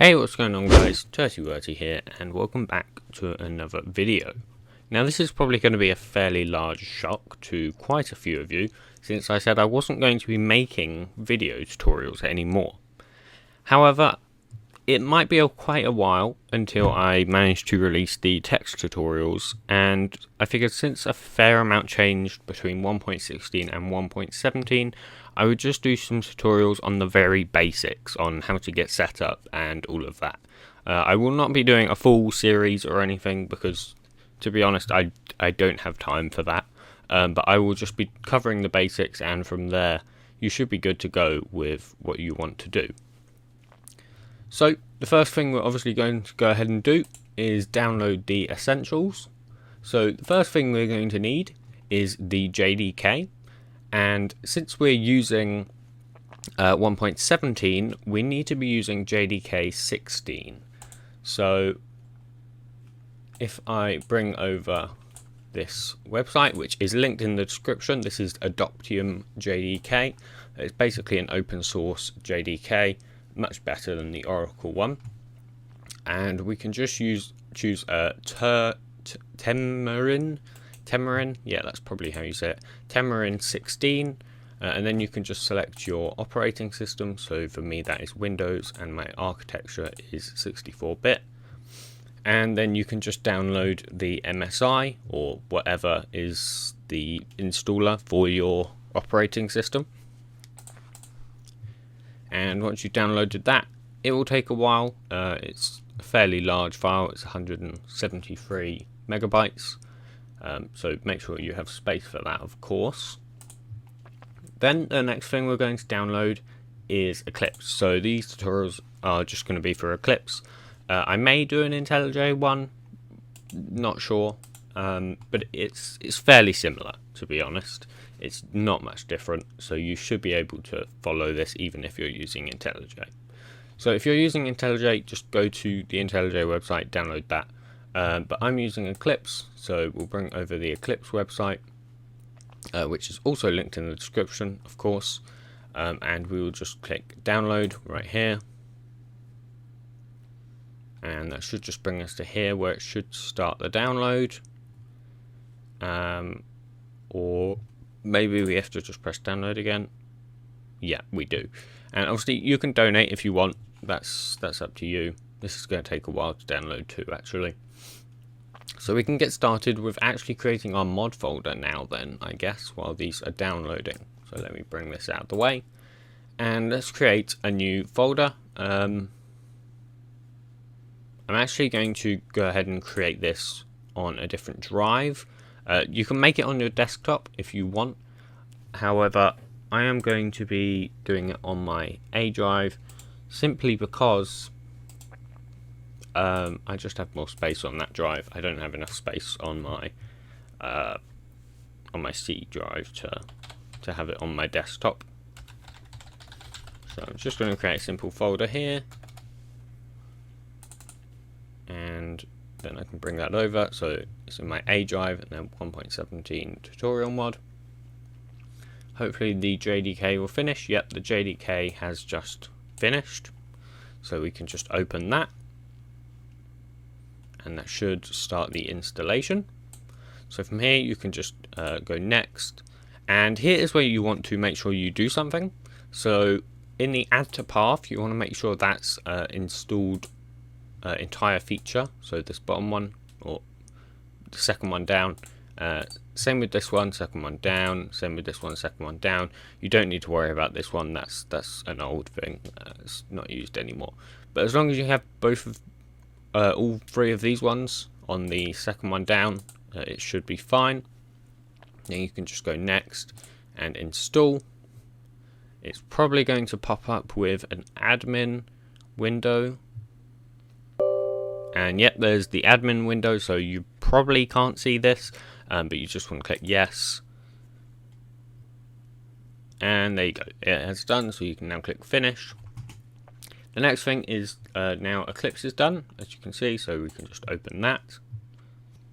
Hey, what's going on guys, TurtyWurty here and welcome back to another video. Now this is probably going to be a fairly large shock to quite a few of you since I said I wasn't going to be making video tutorials anymore. However, it might be quite a while until I manage to release the text tutorials, and I figured since a fair amount changed between 1.16 and 1.17, I would just do some tutorials on the very basics on how to get set up and all of that. I will not be doing a full series or anything because, to be honest, I don't have time for that. But I will just be covering the basics, and from there you should be good to go with what you want to do. So the first thing we're obviously going to go ahead and do is download the essentials. So the first thing we're going to need is the JDK, and since we're using 1.17, we need to be using JDK 16. So if I bring over this website, which is linked in the description, this is Adoptium JDK. It's basically an open source JDK, much better than the Oracle one, and we can just choose Temurin, yeah, that's probably how you say it, Temurin 16, and then you can just select your operating system. So for me that is Windows and my architecture is 64-bit, and then you can just download the MSI or whatever is the installer for your operating system. And once you've downloaded that, it will take a while. It's a fairly large file, it's 173 megabytes, so make sure you have space for that, of course. Then the next thing we're going to download is Eclipse. So these tutorials are just going to be for Eclipse. I may do an IntelliJ one, not sure, but it's fairly similar, to be honest. It's not much different, so you should be able to follow this even if you're using IntelliJ. So if you're using IntelliJ, just go to the IntelliJ website, download that. But I'm using Eclipse, so we'll bring over the Eclipse website, which is also linked in the description, of course. And we will just click download right here. And that should just bring us to here where it should start the download. Or maybe we have to just press download again. Yeah, we do. And obviously you can donate if you want. That's up to you. This is going to take a while to download too, actually. So we can get started with actually creating our mod folder now then, I guess, while these are downloading. So let me bring this out of the way. And let's create a new folder. I'm actually going to go ahead and create this on a different drive. You can make it on your desktop if you want. However, I am going to be doing it on my A drive simply because I just have more space on that drive. I don't have enough space on my C drive to have it on my desktop. So I'm just going to create a simple folder here, and then I can bring that over. So it's in my A drive and then 1.17 tutorial mod. Hopefully the JDK will finish. Yep, the JDK has just finished. So we can just open that. And that should start the installation. So from here you can just go next. And here is where you want to make sure you do something. So in the add to path, you want to make sure that's installed entire feature. So this bottom one, or the second one down. Same with this one, second one down. Same with this one, second one down. You don't need to worry about this one. That's an old thing. It's not used anymore. But as long as you have both of all three of these ones on the second one down, it should be fine. Then you can just go next and install. It's probably going to pop up with an admin window. And yep, there's the admin window, so you probably can't see this, but you just want to click yes. And there you go, it has done, so you can now click finish. The next thing is now Eclipse is done, as you can see, so we can just open that.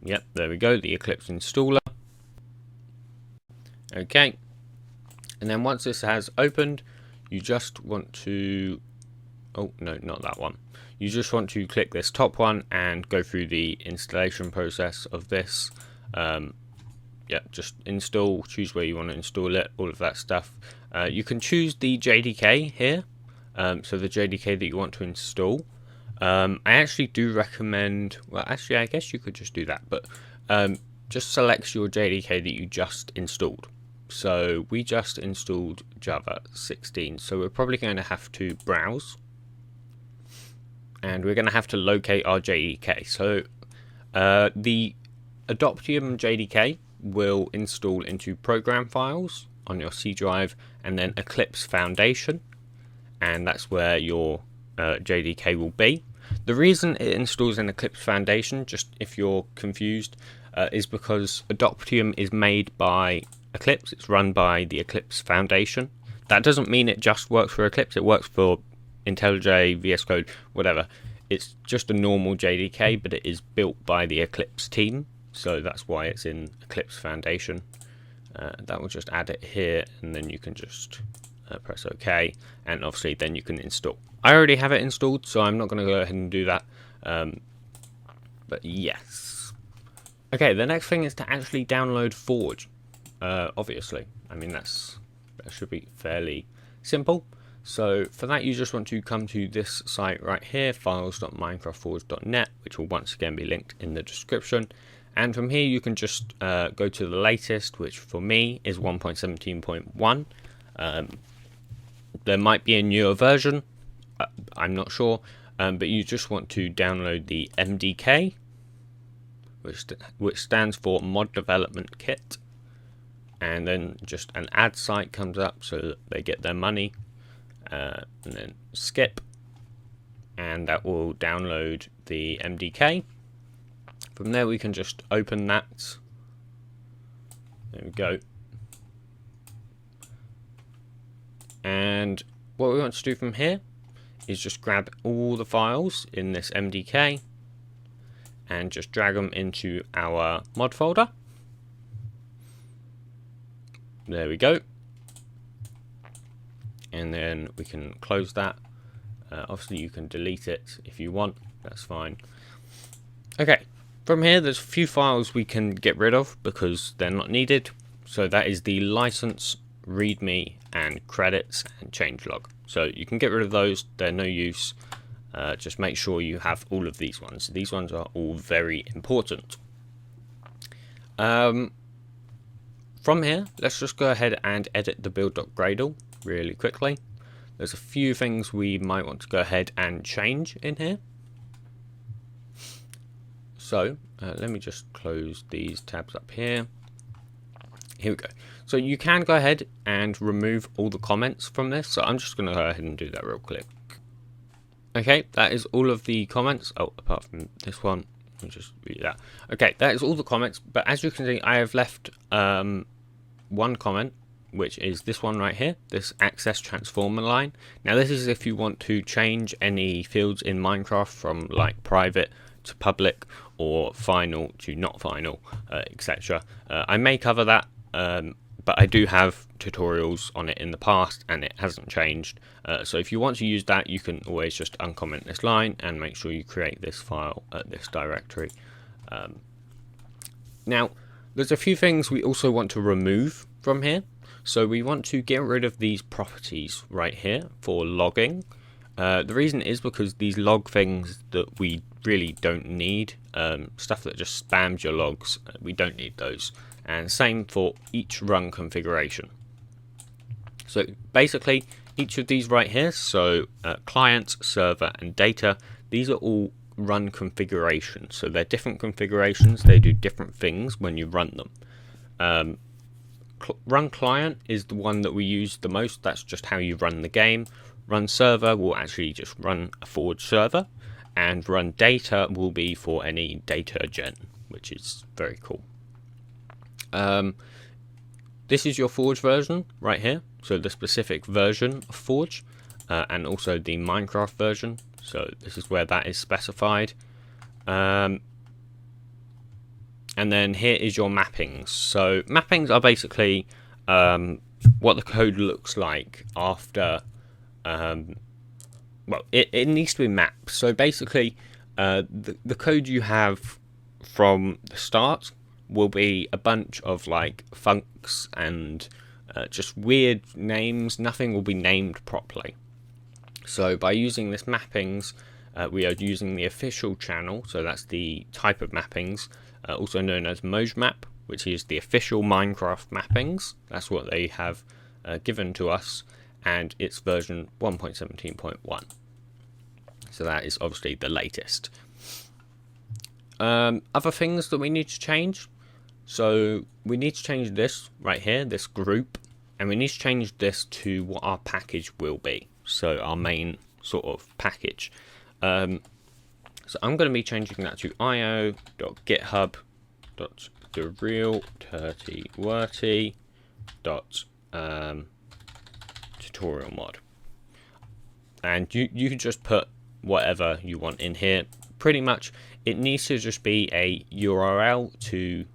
Yep, there we go, the Eclipse installer. Okay, and then once this has opened, you just want to oh no, not that one. You just want to click this top one and go through the installation process of this. Yeah, just install, choose where you want to install it, all of that stuff. You can choose the JDK here, so the JDK that you want to install. I actually do recommend, well actually I guess you could just do that, but just select your JDK that you just installed. So we just installed Java 16, so we're probably going to have to browse, and we're going to have to locate our JDK. So the Adoptium JDK will install into program files on your C drive, and then Eclipse Foundation, and that's where your JDK will be. The reason it installs in Eclipse Foundation, just if you're confused, is because Adoptium is made by Eclipse. It's run by the Eclipse Foundation. That doesn't mean it just works for Eclipse. It works for Intellij, Vscode, whatever. It's just a normal JDK, but it is built by the Eclipse team, so that's why it's in Eclipse Foundation. That will just add it here, and then you can just press OK, and obviously then you can install. I already have it installed, so I'm not going to go ahead and do that. But yes. Okay, the next thing is to actually download Forge. Obviously, I mean that should be fairly simple. So for that, you just want to come to this site right here, files.minecraftforge.net, which will once again be linked in the description. And from here, you can just go to the latest, which for me is 1.17.1. There might be a newer version, I'm not sure, but you just want to download the MDK, which stands for Mod Development Kit, and then just an ad site comes up so that they get their money, and then skip, and that will download the MDK. From there we can just open that. There we go. And what we want to do from here is just grab all the files in this MDK and just drag them into our mod folder. There we go. And then we can close that. Obviously you can delete it if you want, that's fine. Okay, from here there's a few files we can get rid of because they're not needed. So that is the license, readme, and credits and changelog. So you can get rid of those, they're no use. Just make sure you have all of these ones. These ones are all very important. From here, let's just go ahead and edit the build.gradle really quickly. There's a few things we might want to go ahead and change in here. So let me just close these tabs up here. Here we go. So you can go ahead and remove all the comments from this. So I'm just going to go ahead and do that real quick. Okay, that is all of the comments. Oh, apart from this one, I'll just read that. Okay, that is all the comments. But as you can see, I have left one comment, which is this one right here, this access transformer line. Now this is if you want to change any fields in Minecraft from like private to public or final to not final, etc. I may cover that, but I do have tutorials on it in the past and it hasn't changed. So if you want to use that, you can always just uncomment this line and make sure you create this file at this directory. Now there's a few things we also want to remove from here. So we want to get rid of these properties right here for logging. The reason is because these log things that we really don't need, stuff that just spams your logs, we don't need those. And same for each run configuration. So basically each of these right here, so client, server and data, these are all run configurations. So they're different configurations, they do different things when you run them. Run client is the one that we use the most, that's just how you run the game. Run server will actually just run a Forge server, and run data will be for any data gen, which is very cool. This is your Forge version right here, so the specific version of Forge, and also the Minecraft version, so this is where that is specified. And then here is your mappings. So mappings are basically what the code looks like after well, it needs to be mapped. So basically, the code you have from the start will be a bunch of like funcs and just weird names. Nothing will be named properly. So by using this mappings, we are using the official channel. So that's the type of mappings, also known as Mojmap, which is the official Minecraft mappings. That's what they have given to us, and it's version 1.17.1. So that is obviously the latest. Other things that we need to change. So we need to change this right here, this group, and we need to change this to what our package will be. So our main sort of package. So I'm going to be changing that to io.github.therealtirtywurty.tutorial mod. And you can just put whatever you want in here. Pretty much it needs to just be a URL to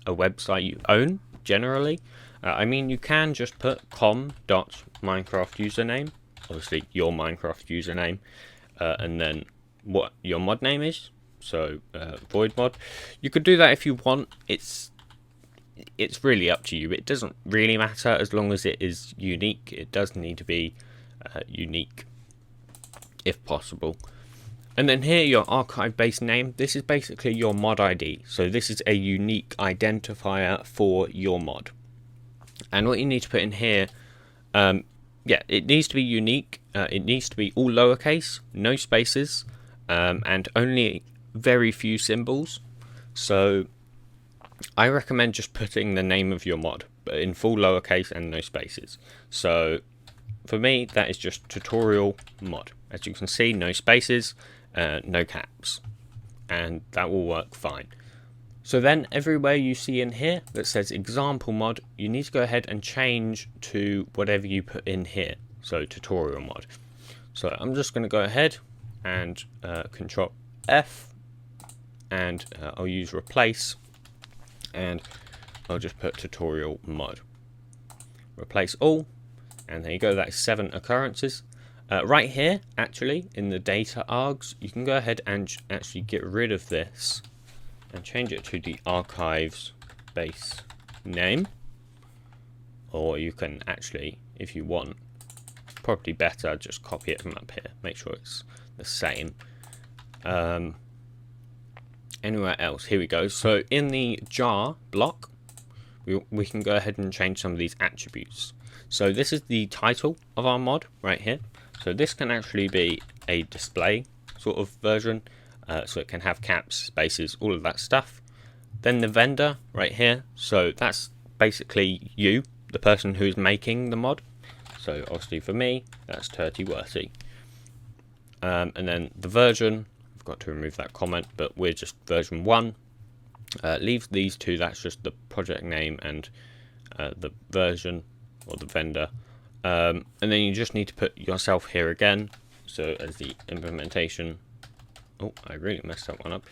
a website you own generally. I mean, you can just put com.minecraft username, obviously your Minecraft username, and then what your mod name is, so void mod. You could do that if you want. It's really up to you. It doesn't really matter as long as it is unique. It does need to be unique if possible. And then here, your archive base name. This is basically your mod ID. So this is a unique identifier for your mod. And what you need to put in here, yeah, it needs to be unique. It needs to be all lowercase, no spaces, and only very few symbols. So I recommend just putting the name of your mod, but in full lowercase and no spaces. So for me, that is just tutorial mod. As you can see, no spaces, no caps, and that will work fine. So then everywhere you see in here that says example mod, you need to go ahead and change to whatever you put in here. So tutorial mod. So I'm just going to go ahead and Control F, and I'll use replace, and I'll just put tutorial mod. Replace all, and there you go. That is 7 occurrences. Right here, actually, in the data args, you can go ahead and actually get rid of this and change it to the archives base name. Or you can actually, if you want, probably better, just copy it from up here. Make sure it's the same. Anywhere else, here we go. So in the jar block, we can go ahead and change some of these attributes. So this is the title of our mod right here. So this can actually be a display sort of version, so it can have caps, spaces, all of that stuff. Then the vendor right here, so that's basically you, the person who's making the mod. So obviously for me, that's TurtyWurty. And then the version, I've got to remove that comment, but we're just version 1. Leave these two, that's just the project name and the version or the vendor. And then you just need to put yourself here again. So as the implementation, oh, I really messed that one up.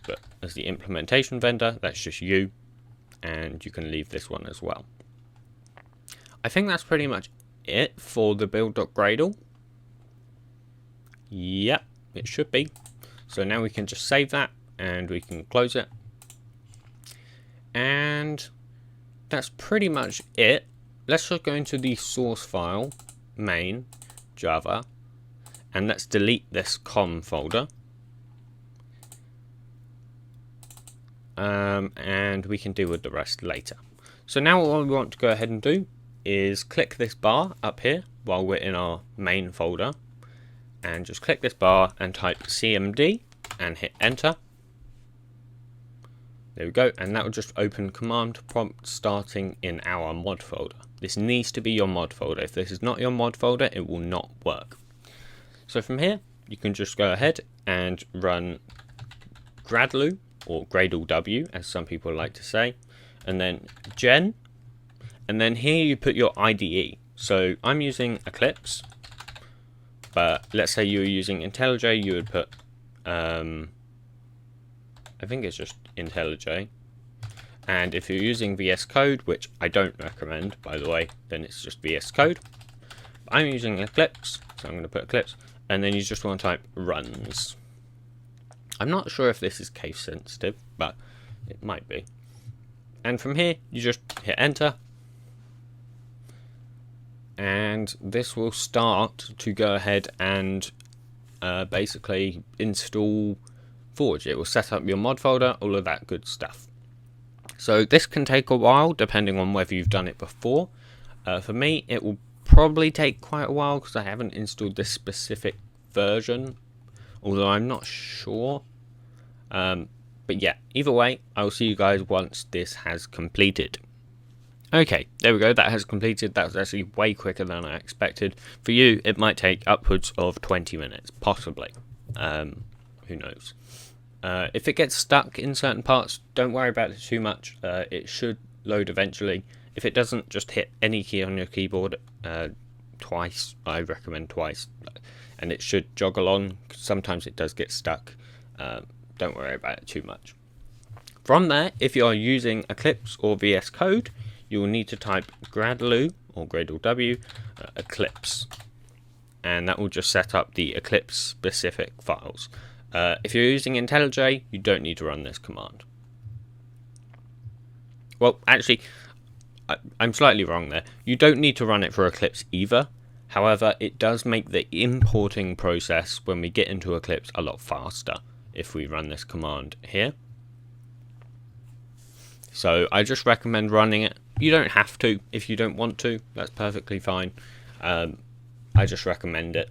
But as the implementation vendor, that's just you. And you can leave this one as well. I think that's pretty much it for the build.gradle. Yep, it should be. So now we can just save that and we can close it. And that's pretty much it. Let's just go into the source file, main, Java, and let's delete this com folder. And we can deal with the rest later. So now what we want to go ahead and do is click this bar up here while we're in our main folder, and just click this bar and type cmd and hit enter. There we go, and that will just open command prompt starting in our mod folder. This needs to be your mod folder. If this is not your mod folder, it will not work. So from here, you can just go ahead and run gradlew, or gradlew, as some people like to say, and then gen, and then here you put your IDE. So I'm using Eclipse, but let's say you were using Intellij, you would put, I think it's just Intellij. And if you're using VS Code, which I don't recommend, by the way, then it's just VS Code. I'm using Eclipse, so I'm going to put Eclipse, and then you just want to type runs. I'm not sure if this is case sensitive, but it might be. And from here, you just hit enter, and this will start to go ahead and basically install Forge. It will set up your mod folder, all of that good stuff. So this can take a while depending on whether you've done it before. For me, it will probably take quite a while because I haven't installed this specific version, although I'm not sure. But yeah, either way, I will see you guys once this has completed. Okay, there we go, that has completed. That was actually way quicker than I expected. For you, it might take upwards of 20 minutes, possibly. Who knows? If it gets stuck in certain parts, don't worry about it too much. It should load eventually. If it doesn't, just hit any key on your keyboard twice. I recommend twice. And it should jog along. Sometimes it does get stuck. Don't worry about it too much. From there, if you are using Eclipse or VS Code, you will need to type gradlew or gradlew Eclipse, and that will just set up the Eclipse specific files. If you're using IntelliJ, you don't need to run this command. Well, actually, I'm slightly wrong there. You don't need to run it for Eclipse either. However, it does make the importing process when we get into Eclipse a lot faster if we run this command here. So I just recommend running it. You don't have to if you don't want to. That's perfectly fine. I just recommend it.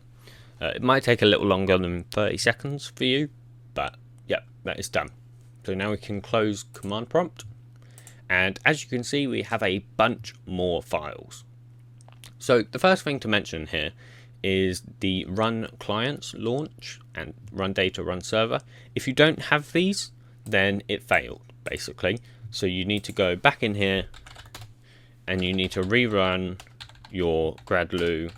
It might take a little longer than 30 seconds for you, but yeah, that is done. So now we can close command prompt. And as you can see, we have a bunch more files. So the first thing to mention here is the run clients launch and run data run server. If you don't have these, then it failed basically. So you need to go back in here and you need to rerun your gradlew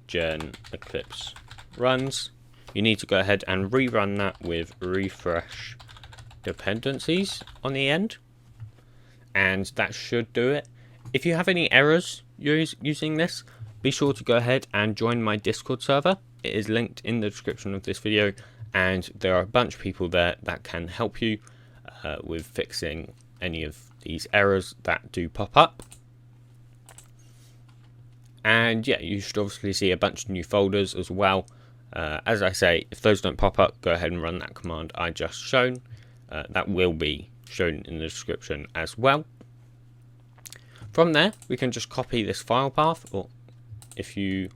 genEclipseRuns. You need to go ahead and rerun that with refresh dependencies on the end, and that should do it. If you have any errors using this, be sure to go ahead and join my Discord server. It is linked in the description of this video, and there are a bunch of people there that can help you with fixing any of these errors that do pop up. And yeah, you should obviously see a bunch of new folders as well. As I say, if those don't pop up, go ahead and run that command I just shown. That will be shown in the description as well. From there, we can just copy this file path, or if you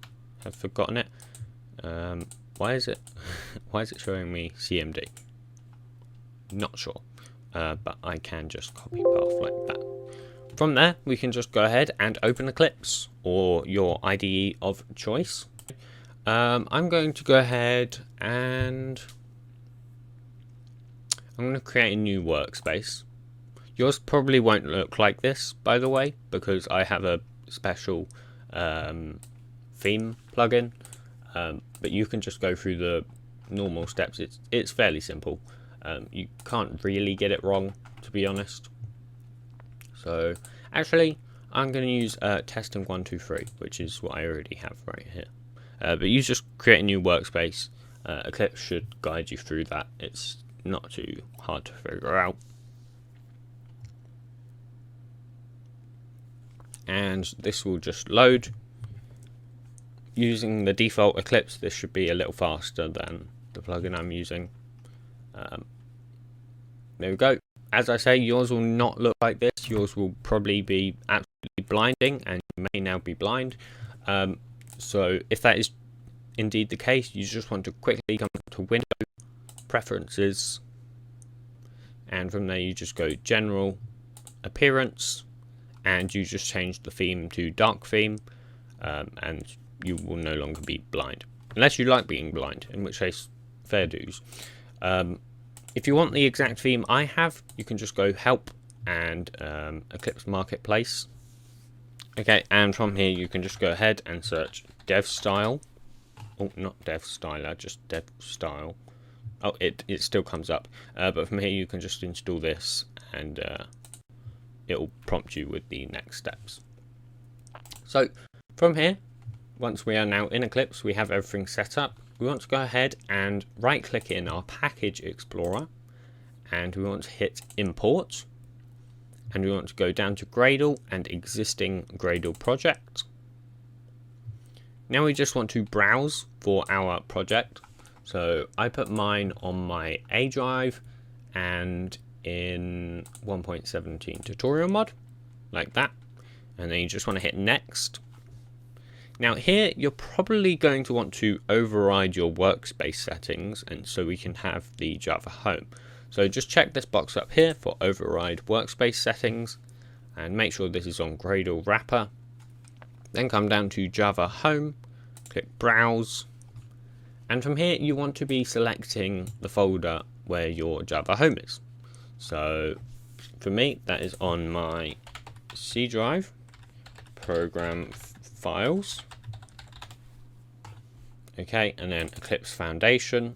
have forgotten it, why is it showing me CMD? Not sure, but I can just copy path like that. From there, we can just go ahead and open Eclipse or your IDE of choice. I'm going to go ahead and I'm going to create a new workspace. Yours probably won't look like this, by the way, because I have a special theme plugin. But you can just go through the normal steps. It's fairly simple. You can't really get it wrong, to be honest. So actually, I'm going to use testing123, which is what I already have right here. But you just create a new workspace. Eclipse should guide you through that. It's not too hard to figure out. And this will just load. Using the default Eclipse, this should be a little faster than the plugin I'm using. There we go. As I say, yours will not look like this. Yours will probably be absolutely blinding, and you may now be blind. So if that is indeed the case, you just want to quickly come to Window, Preferences, and from there you just go General, Appearance, and you just change the theme to Dark Theme, and you will no longer be blind. Unless you like being blind, in which case, fair dues. If you want the exact theme I have, you can just go Help and Eclipse Marketplace. Okay, and from here you can just go ahead and search Dev Style. Oh, not Dev Styler, just Dev Style. Oh, it still comes up. But from here you can just install this, and it will prompt you with the next steps. So from here, once we are now in Eclipse, we have everything set up. We want to go ahead and right click in our package explorer, and we want to hit import, and we want to go down to Gradle and existing Gradle project. Now we just want to browse for our project. So I put mine on my A drive and in 1.17 tutorial mod, like that. And then you just want to hit next. Now here you're probably going to want to override your workspace settings, and so we can have the Java home. So just check this box up here for override workspace settings and make sure this is on Gradle wrapper. Then come down to Java home, click browse, and from here you want to be selecting the folder where your Java home is. So for me that is on my C drive, program files, okay, and then Eclipse Foundation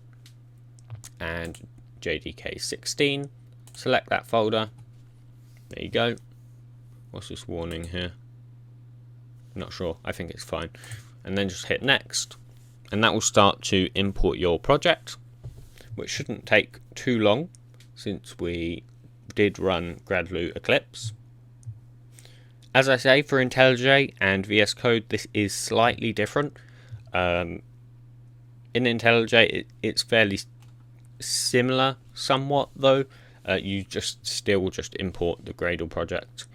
and JDK16. Select that folder. There you go. What's this warning here? Not sure. I think it's fine. And then just hit next, and that will start to import your project, which shouldn't take too long since we did run Gradlew Eclipse. As I say, for Intellij and Vscode, this is slightly different. In Intellij, it's fairly similar somewhat, though. You still just import the Gradle project.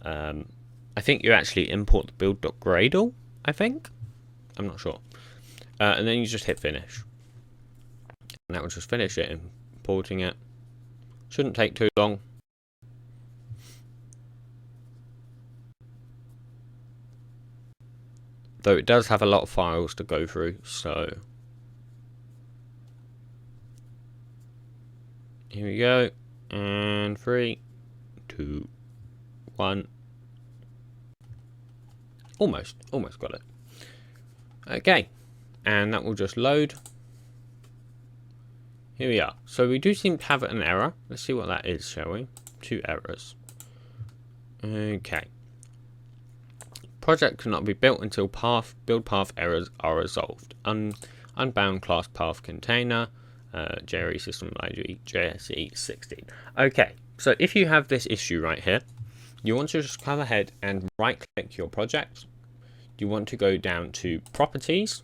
I think you actually import the build.gradle, I think. I'm not sure. And then you just hit finish. And that will just finish it, importing it. Shouldn't take too long. Though it does have a lot of files to go through, so here we go. And 3, 2, 1. Almost got it. Okay, and that will just load. Here we are. So we do seem to have an error. Let's see what that is, shall we? 2 errors. Okay. Project cannot be built until build path errors are resolved. Unbound class path container, JRE system library, JSE16. Okay, so if you have this issue right here, you want to just come ahead and right click your project. You want to go down to properties.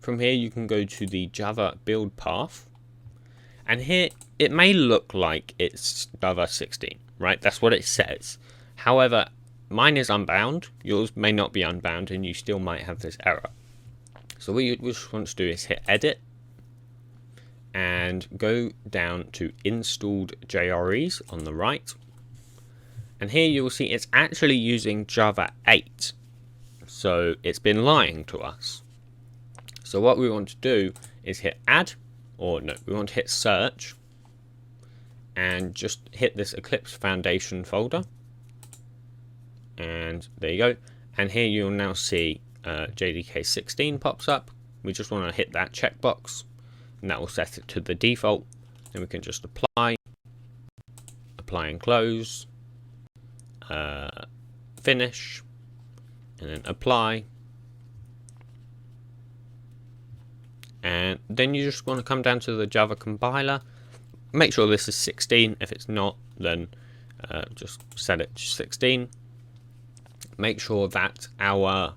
From here you can go to the Java build path, and here it may look like it's Java 16, right? That's what it says. However, mine is unbound, yours may not be unbound, and you still might have this error. So what you just want to do is hit edit and go down to installed JREs on the right. And here you will see it's actually using Java 8. So it's been lying to us. So what we want to do is hit add, or no, we want to hit search and just hit this Eclipse Foundation folder. And there you go. And here you'll now see JDK16 pops up. We just want to hit that checkbox, and that will set it to the default. Then we can just apply and close, finish, and then apply. And then you just want to come down to the Java compiler. Make sure this is 16. If it's not, then just set it to 16. Make sure that our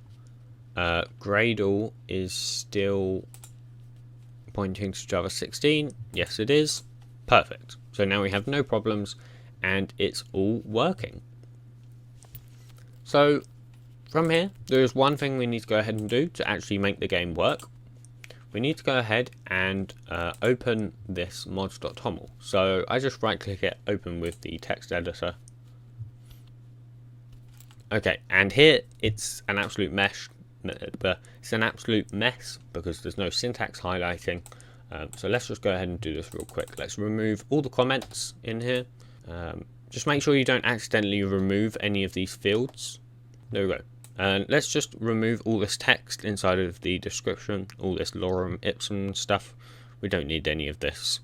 Gradle is still pointing to Java 16. Yes, it is. Perfect. So now we have no problems and it's all working. So from here, there is one thing we need to go ahead and do to actually make the game work. We need to go ahead and open this mods.toml. So I just right click it, open with the text editor. Okay, and here it's an absolute mess. It's an absolute mess because there's no syntax highlighting. So let's just go ahead and do this real quick. Let's remove all the comments in here. Just make sure you don't accidentally remove any of these fields. There we go. And let's just remove all this text inside of the description, all this lorem ipsum stuff. We don't need any of this.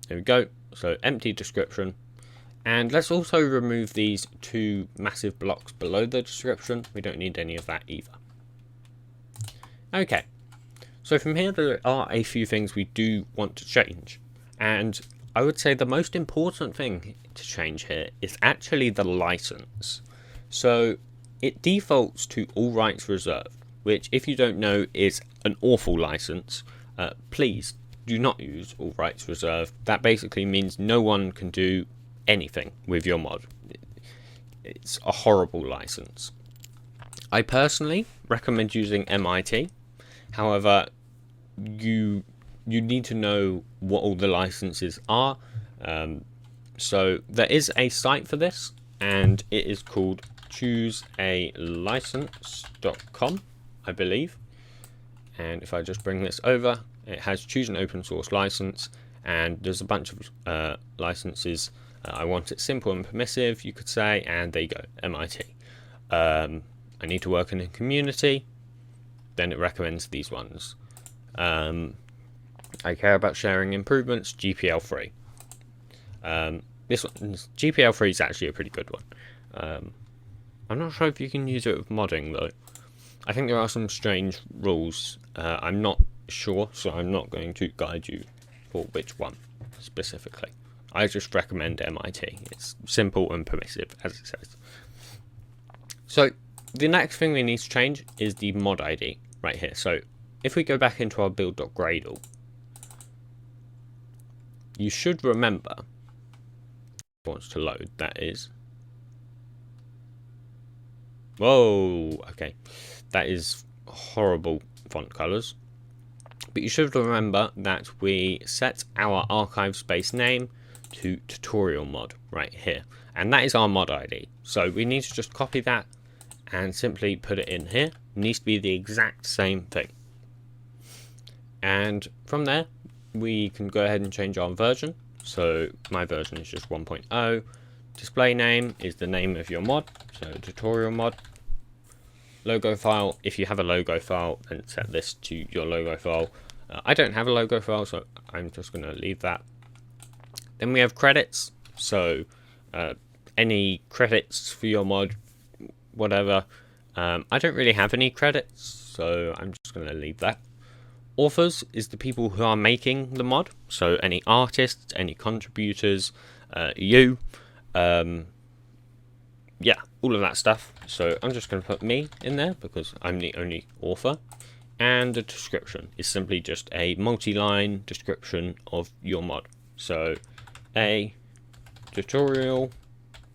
There we go. So empty description. And let's also remove these two massive blocks below the description. We don't need any of that either. Okay, so from here there are a few things we do want to change. And I would say the most important thing to change here is actually the license. So it defaults to all rights reserved, which, if you don't know, is an awful license. Please do not use all rights reserved. That basically means no one can do anything with your mod. It's a horrible license. I personally recommend using MIT. However, you need to know what all the licenses are. So there is a site for this, and it is called choosealicense.com, I believe. And if I just bring this over, it has choose an open source license, and there's a bunch of licenses. I want it simple and permissive, you could say, and there you go, MIT. I need to work in a community, then it recommends these ones. I care about sharing improvements, GPL free. This one, GPL free, is actually a pretty good one. I'm not sure if you can use it with modding though. I think there are some strange rules. I'm not sure, so I'm not going to guide you for which one specifically. I just recommend MIT. It's simple and permissive, as it says. So the next thing we need to change is the mod ID right here. So if we go back into our build.gradle, you should remember, wants to load, that is. Whoa, okay. That is horrible font colors. But you should remember that we set our archive space name to tutorial mod right here. And that is our mod ID. So we need to just copy that and simply put it in here. It needs to be the exact same thing. And from there, we can go ahead and change our version. So my version is just 1.0. Display name is the name of your mod, so tutorial mod. Logo file, if you have a logo file, then set this to your logo file. I don't have a logo file, so I'm just going to leave that. Then we have credits, so any credits for your mod, whatever. I don't really have any credits, so I'm just going to leave that. Authors is the people who are making the mod, so any artists, any contributors, you, yeah, all of that stuff. So I'm just going to put me in there because I'm the only author. And the description is simply just a multi-line description of your mod. So a tutorial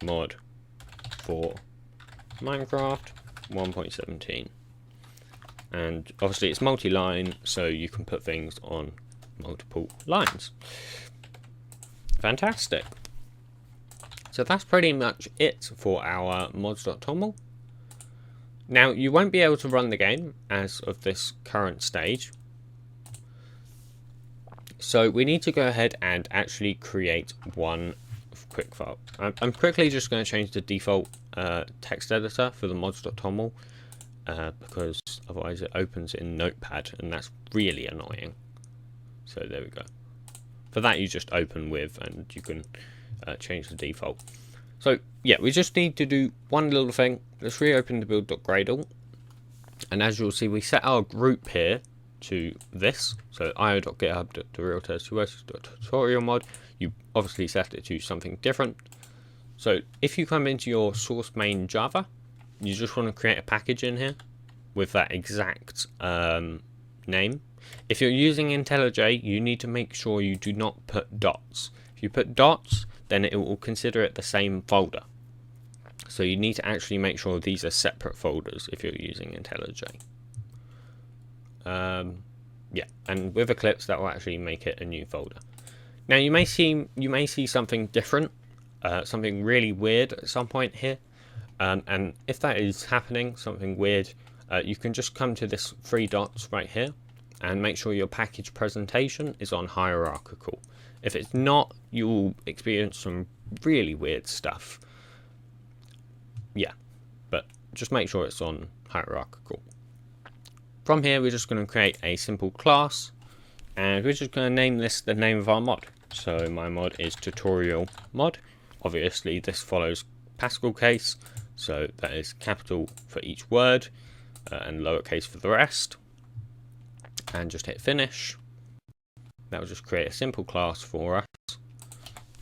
mod for Minecraft 1.17. And obviously it's multi-line, so you can put things on multiple lines. Fantastic. So that's pretty much it for our mods.toml. Now you won't be able to run the game as of this current stage. So we need to go ahead and actually create one quick file. I'm quickly just going to change the default text editor for the mods.toml. Because otherwise it opens in Notepad, and that's really annoying. So there we go. For that you just open with, and you can change the default. So yeah, we just need to do one little thing. Let's reopen the build.gradle, and as you'll see, we set our group here to this. So io.github.realtest2verses.tutorial mod. You obviously set it to something different. So if you come into your source main Java, you just want to create a package in here with that exact name. If you're using IntelliJ, you need to make sure you do not put dots. If you put dots, then it will consider it the same folder. So you need to actually make sure these are separate folders if you're using IntelliJ. Yeah, and with Eclipse, that will actually make it a new folder. Now you may see something different, something really weird at some point here. And if that is happening, something weird, you can just come to this 3 dots right here and make sure your package presentation is on hierarchical. If it's not, you will experience some really weird stuff. Yeah, but just make sure it's on hierarchical. From here, we're just going to create a simple class, and we're just going to name this the name of our mod. So my mod is tutorial mod, obviously this follows Pascal case, so that is capital for each word and lowercase for the rest. And just hit finish. That will just create a simple class for us,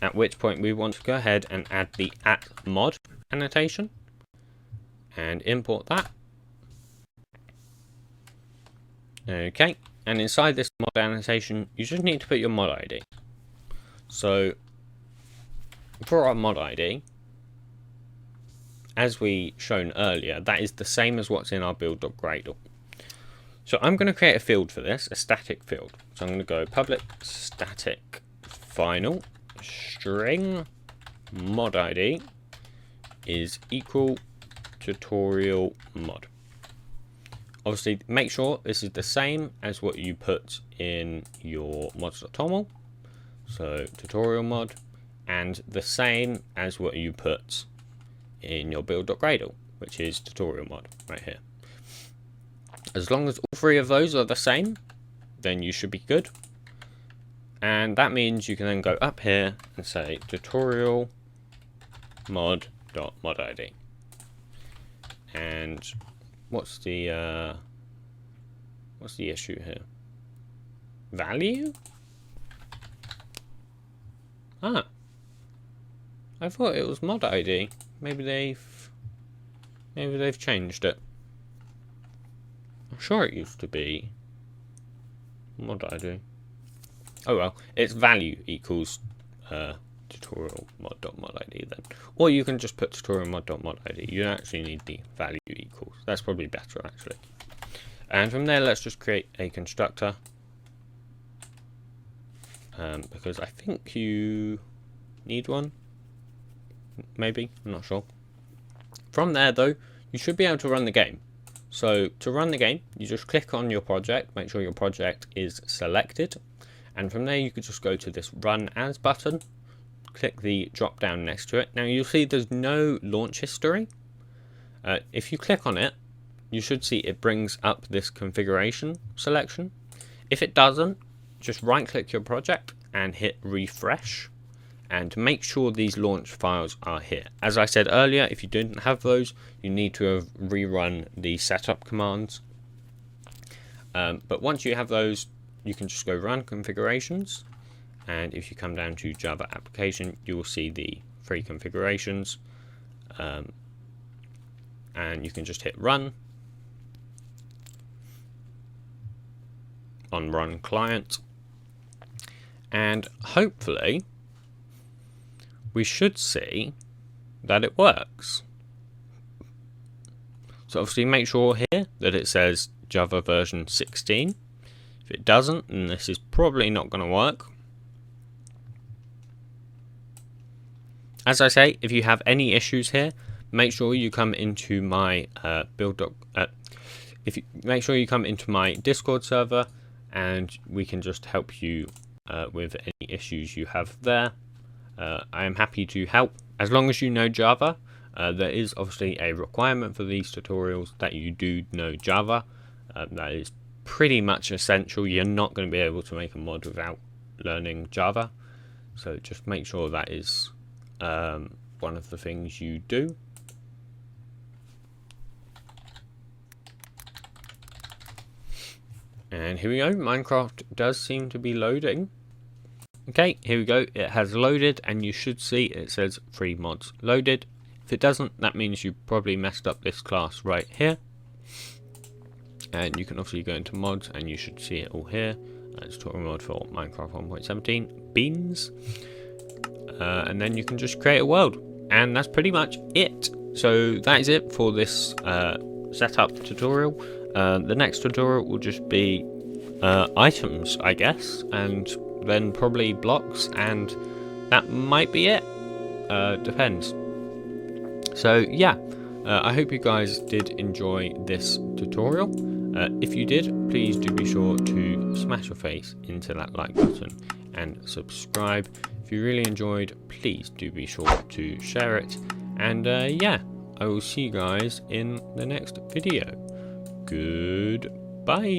at which point we want to go ahead and add the @mod annotation and import that. Okay, and inside this mod annotation you just need to put your mod ID. So for our mod ID, as we shown earlier, that is the same as what's in our build.gradle. So I'm going to create a field for this, a static field. So I'm going to go public static final string mod ID is equal tutorial mod. Obviously, make sure this is the same as what you put in your mods.toml. So tutorial mod, and the same as what you put in your build.gradle, which is tutorial mod right here. As long as all three of those are the same, then you should be good. And that means you can then go up here and say tutorial mod.modID. And what's the issue here? Value? Ah, I thought it was mod ID. Maybe they've changed it. I'm sure it used to be mod ID. Oh well, it's value equals tutorial mod.modID then. Or you can just put tutorial mod.modID. You don't actually need the value equals. That's probably better actually. And from there, let's just create a constructor. Because I think you need one. Maybe, I'm not sure. From there though, you should be able to run the game. So to run the game, you just click on your project, make sure your project is selected. And from there you could just go to this run as button, click the drop down next to it. Now you'll see there's no launch history. If you click on it, you should see it brings up this configuration selection. If it doesn't, just right click your project and hit refresh, and make sure these launch files are here. As I said earlier, if you didn't have those, you need to have rerun the setup commands. But once you have those, you can just go run configurations, and if you come down to Java application, you will see the 3 configurations, and you can just hit run on run client, and hopefully we should see that it works. So obviously make sure here that it says Java version 16. If it doesn't, then this is probably not going to work. As I say, if you have any issues here, make sure you come into my make sure you come into my Discord server, and we can just help you with any issues you have there. I am happy to help as long as you know Java. There is obviously a requirement for these tutorials that you do know Java. That is pretty much essential. You're not going to be able to make a mod without learning Java, so just make sure that is one of the things you do. And here we go, Minecraft does seem to be loading. Okay, here we go, it has loaded, and you should see it says 3 mods loaded. If it doesn't, that means you probably messed up this class right here. And you can obviously go into mods, and you should see it all here. It's tutorial mod for Minecraft 1.17 beans. And then you can just create a world, and that's pretty much it. So that is it for this setup tutorial. The next tutorial will just be items, I guess, and then probably blocks, and that might be it. Depends. So yeah, I hope you guys did enjoy this tutorial. If you did, please do be sure to smash your face into that like button and subscribe. If you really enjoyed, please do be sure to share it. And yeah, I will see you guys in the next video. Goodbye.